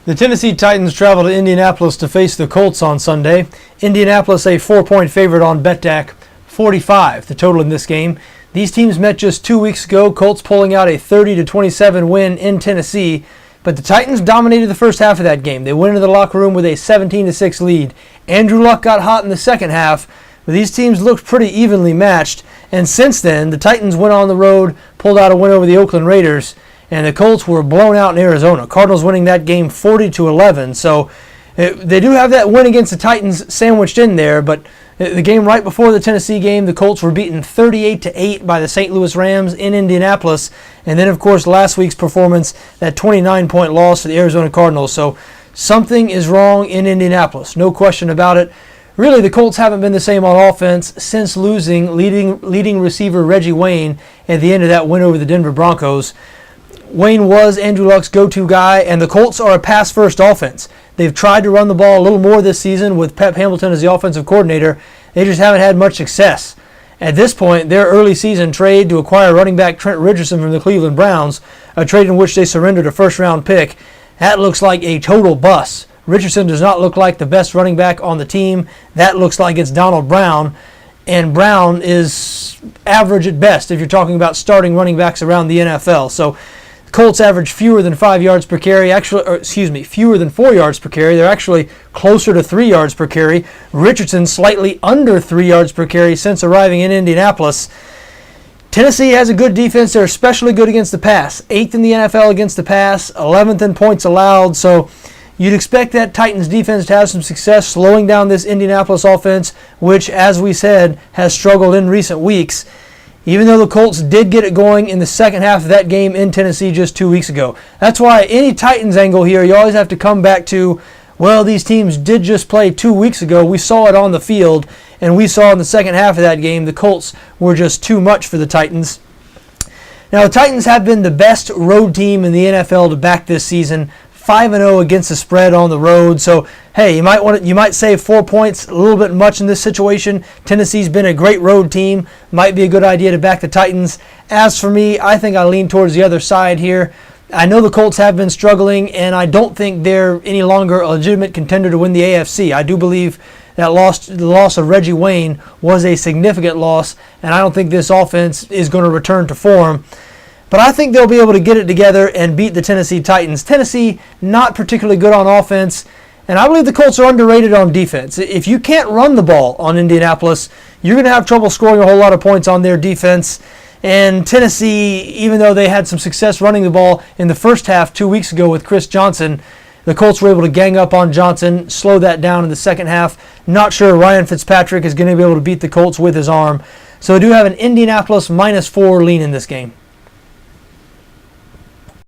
The Tennessee Titans travel to Indianapolis to face the Colts on Sunday. Indianapolis a 4-point favorite on BETDAQ, 45 the total in this game. These teams met just 2 weeks ago, Colts pulling out a 30-27 win in Tennessee, but the Titans dominated the first half of that game. They went into the locker room with a 17-6 lead. Andrew Luck got hot in the second half, but these teams looked pretty evenly matched, and since then, the Titans went on the road, pulled out a win over the Oakland Raiders, and the Colts were blown out in Arizona. Cardinals winning that game 40-11. So they do have that win against the Titans sandwiched in there, but the game right before the Tennessee game, the Colts were beaten 38-8 by the St. Louis Rams in Indianapolis. And then, of course, last week's performance, that 29-point loss to the Arizona Cardinals. So something is wrong in Indianapolis, no question about it. Really, the Colts haven't been the same on offense since losing leading receiver Reggie Wayne at the end of that win over the Denver Broncos. Wayne was Andrew Luck's go-to guy, and the Colts are a pass-first offense. They've tried to run the ball a little more this season with Pep Hamilton as the offensive coordinator. They just haven't had much success. At this point, their early season trade to acquire running back Trent Richardson from the Cleveland Browns, a trade in which they surrendered a first-round pick, that looks like a total bust. Richardson does not look like the best running back on the team. That looks like it's Donald Brown, and Brown is average at best if you're talking about starting running backs around the NFL. So Colts average fewer than 5 yards per carry, fewer than 4 yards per carry. They're actually closer to 3 yards per carry. Richardson slightly under 3 yards per carry since arriving in Indianapolis. Tennessee has a good defense. They're especially good against the pass. 8th in the NFL against the pass, 11th in points allowed. So you'd expect that Titans defense to have some success slowing down this Indianapolis offense, which, as we said, has struggled in recent weeks, even though the Colts did get it going in the second half of that game in Tennessee just 2 weeks ago. That's why any Titans angle here, you always have to come back to, well, these teams did just play 2 weeks ago. We saw it on the field, and we saw in the second half of that game the Colts were just too much for the Titans. Now, the Titans have been the best road team in the NFL to back this season, 5-0 against the spread on the road. So, hey, you might save 4 points, a little bit much in this situation. Tennessee's been a great road team. Might be a good idea to back the Titans. As for me, I think I lean towards the other side here. I know the Colts have been struggling, and I don't think they're any longer a legitimate contender to win the AFC. I do believe that the loss of Reggie Wayne was a significant loss, and I don't think this offense is going to return to form. But I think they'll be able to get it together and beat the Tennessee Titans. Tennessee, not particularly good on offense, and I believe the Colts are underrated on defense. If you can't run the ball on Indianapolis, you're going to have trouble scoring a whole lot of points on their defense. And Tennessee, even though they had some success running the ball in the first half 2 weeks ago with Chris Johnson, the Colts were able to gang up on Johnson, slow that down in the second half. Not sure Ryan Fitzpatrick is going to be able to beat the Colts with his arm. So I do have an Indianapolis -4 lean in this game.